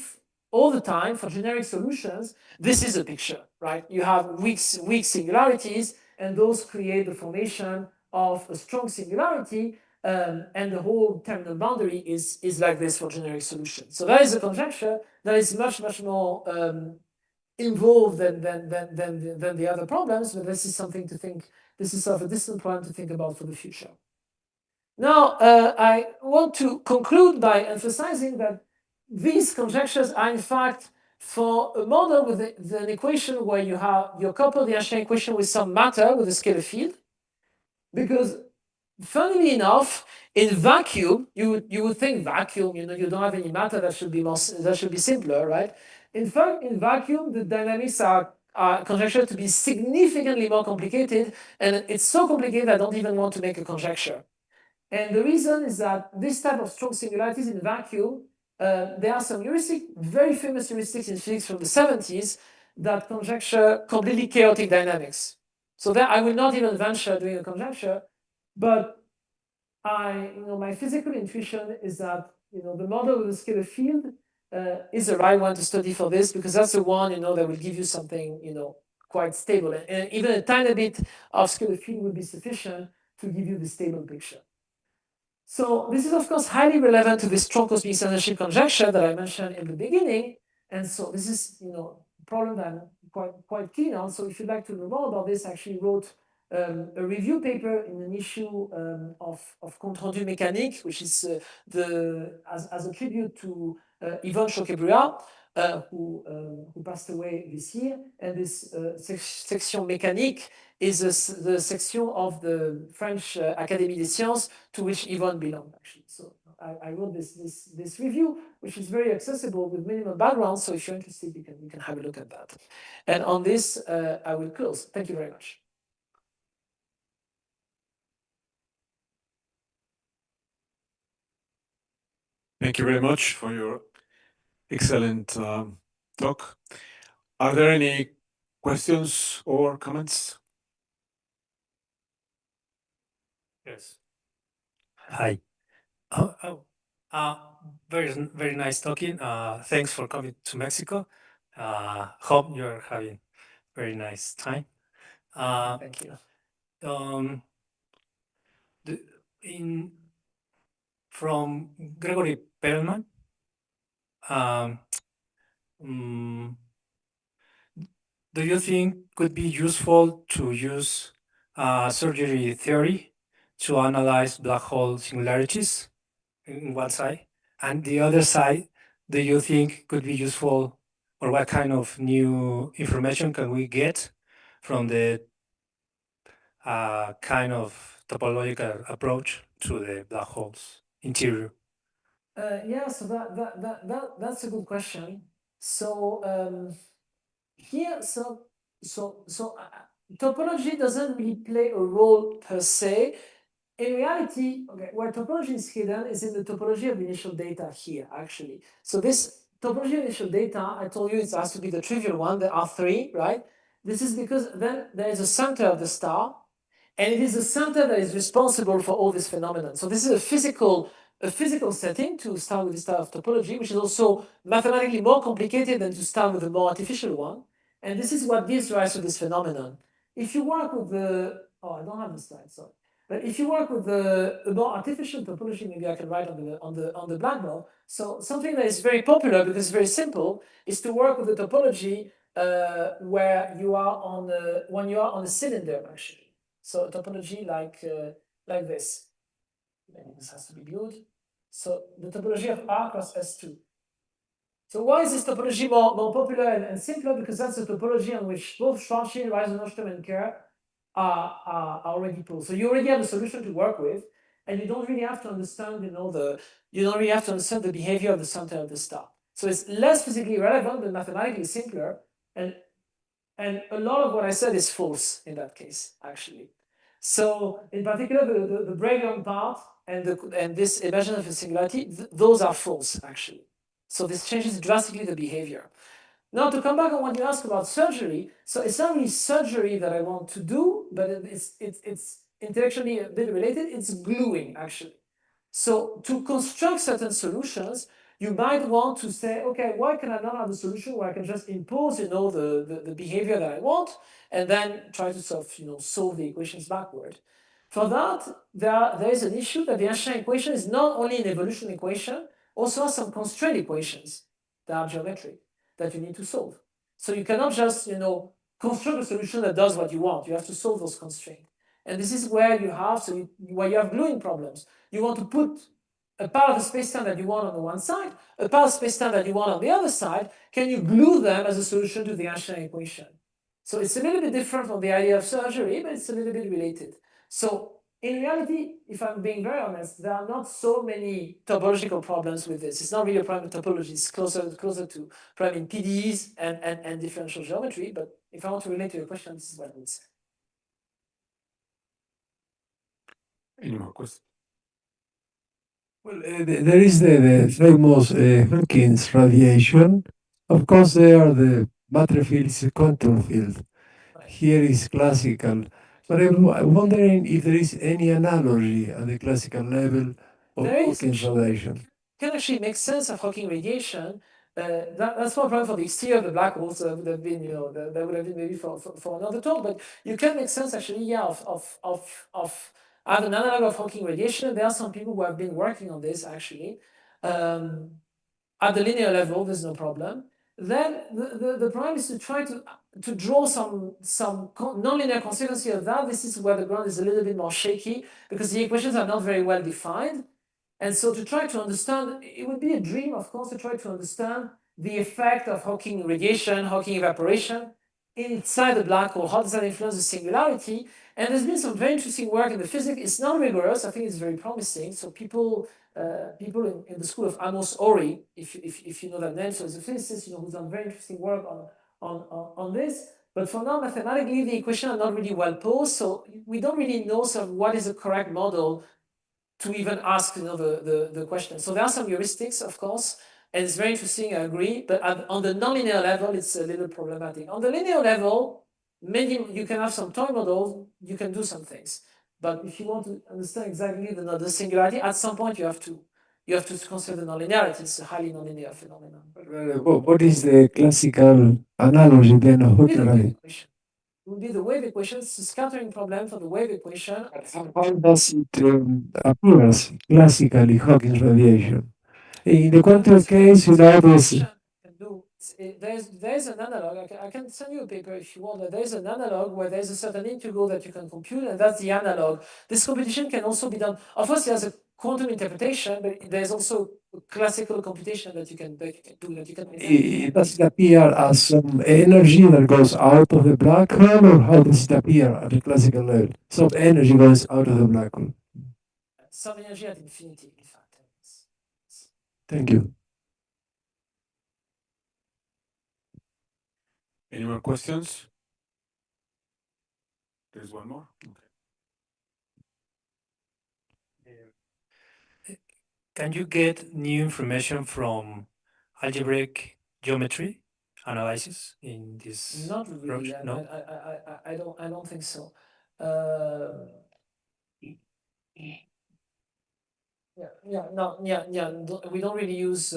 all the time for generic solutions, this is a picture, right? You have weak singularities, and those create the formation of a strong singularity, and the whole terminal boundary is like this for generic solutions. So that is a conjecture that is much more involved than the other problems, but this is something to think. This is sort of a distant problem to think about for the future. Now, I want to conclude by emphasizing that these conjectures are in fact for a model with an equation where you couple the Einstein equation with some matter with a scalar field, because funnily enough, in vacuum, you would think vacuum, you don't have any matter, that should be simpler, right? In fact, in vacuum, the dynamics are conjectured to be significantly more complicated, and it's so complicated I don't even want to make a conjecture. And the reason is that this type of strong singularities in vacuum, there are some very famous heuristics in physics from the 70s that conjecture completely chaotic dynamics. So there, I will not even venture doing a conjecture, but my physical intuition is that the model with the scalar field is the right one to study for this, because that's the one that will give you something quite stable, and even a tiny bit of scalar field will be sufficient to give you the stable picture. So this is of course highly relevant to the strong cosmic censorship conjecture that I mentioned in the beginning, and so this is a problem that I'm quite keen on. So if you'd like to know more about this, I actually wrote a review paper in an issue of Compte Rendu Mécanique, which is as a tribute to Yvonne Choquebrua, who passed away this year. And this section mécanique is the section of the French Académie des Sciences to which Yvonne belonged, actually. So I wrote this review, which is very accessible with minimal background. So if you're interested, you can have a look at that. And on this, I will close. Thank you very much. Thank you very much for your excellent talk. Are there any questions or comments? Yes. Hi. Very nice talking. Thanks for coming to Mexico. Hope you're having very nice time. Thank you. Um, the, in from Gregory Perelman, um, mm, do you think could be useful to use surgery theory to analyze black hole singularities in one side, and the other side, do you think could be useful, or what kind of new information can we get from the kind of topological approach to the black holes interior? Yeah, so that's a good question. So here, topology doesn't really play a role per se. In reality, okay, where topology is hidden is in the topology of the initial data here, actually. So this topology of initial data, I told you it has to be the trivial one, the R3, right? This is because then there is a center of the star, and it is the center that is responsible for all this phenomenon. So this is a physical setting to start with this type of topology, which is also mathematically more complicated than to start with a more artificial one. And this is what gives rise to this phenomenon. If you work with the, oh, I don't have the slide, sorry. But if you work with a more artificial topology, maybe I can write on the blackboard. So something that is very popular because it's very simple is to work with the topology where you are on when you are on a cylinder actually. So a topology like this. Maybe this has to be viewed. So the topology of R cross S2. So why is this topology more popular and simpler? Because that's a topology on which both Schwarzschild, Reise-Nordström, and Kerr are already pulled. So you already have a solution to work with, and you don't really have to understand, you don't really have to understand the behavior of the center of the star. So it's less physically relevant, but mathematically simpler. And a lot of what I said is false in that case, actually. So in particular, the Bragg part and this imagine of a singularity, those are false, actually. So this changes drastically the behavior. Now to come back on what you asked about surgery, so it's not really surgery that I want to do, but it's intellectually a bit related, it's gluing actually. So to construct certain solutions, you might want to say, okay, why can I not have a solution where I can just impose, the behavior that I want, and then try to solve the equations backward. For that, there is an issue that the Einstein equation is not only an evolution equation, also has some constraint equations that are geometric that you need to solve. So you cannot just, construct a solution that does what you want. You have to solve those constraints. And this is where you have, where you have gluing problems. You want to put a part of the spacetime that you want on the one side, a part of spacetime that you want on the other side. Can you glue them as a solution to the Einstein equation? So it's a little bit different from the idea of surgery, but it's a little bit related. So in reality, if I'm being very honest, there are not so many topological problems with this. It's not really a problem in topology. It's closer to problem in PDEs and differential geometry. But if I want to relate to your question, this is what I would say. Any more questions? Well, there is the famous Hawking's radiation. Of course, there are the matter field is a quantum field. Here is classical. But I'm wondering if there is any analogy at the classical level of Hawking's radiation. Can actually make sense of Hawking radiation. That's one problem for the exterior of the black holes. That would have been, that would have been maybe for another talk. But you can make sense actually, yeah, of I have an analog of Hawking radiation. There are some people who have been working on this actually. At the linear level, there's no problem. Then the problem is to try to draw some nonlinear consequences of that. This is where the ground is a little bit more shaky because the equations are not very well defined. And so to try to understand, it would be a dream, of course, to try to understand the effect of Hawking radiation, Hawking evaporation inside the black hole. How does that influence the singularity? And there's been some very interesting work in the physics. It's not rigorous. I think it's very promising. So people in the school of Amos Ori, if you know that name, so he's a physicist, who's done very interesting work on this. But for now, mathematically, the equations are not really well posed. So we don't really know sort of what is the correct model to even ask the question. So there are some heuristics, of course, and it's very interesting, I agree, but on the nonlinear level, it's a little problematic. On the linear level, maybe you can have some toy models, you can do some things. But if you want to understand exactly the singularity, at some point you have to you have to consider nonlinearity. It's a highly nonlinear phenomenon. What is the classical analogy then of With the Hooker? wave equation. It would be the wave equation. It's a scattering problem for the wave equation. How does it appear classically, Hawking's radiation? In the quantum case, you know, there's an analog. I can send you a paper if you want. There's an analog where there's a certain integral that you can compute, and that's the analog. This computation can also be done. Of course, there's a quantum interpretation, but there's also classical computation that you can do. Does it appear as some energy that goes out of the black hole, or how does it appear at the classical level? Some energy goes out of the black hole. Some energy at infinity, in fact. Thank you. Any more questions? There's one more. Okay. Can you get new information from algebraic geometry analysis in this? Not really. No? I don't think so. We don't really use.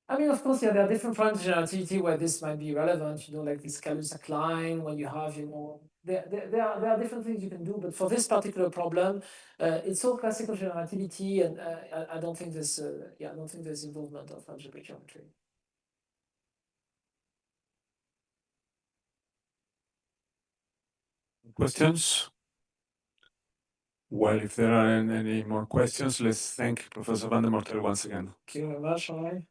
I mean, of course, yeah, there are different forms of generativity where this might be relevant. Like this Kaluza line, when you have, there are different things you can do. But for this particular problem, it's all classical generativity, and I don't think there's, I don't think there's involvement of algebraic geometry. Questions? Well, if there aren't any more questions, let's thank Professor Van de Moortel once again. Thank you very much, all right.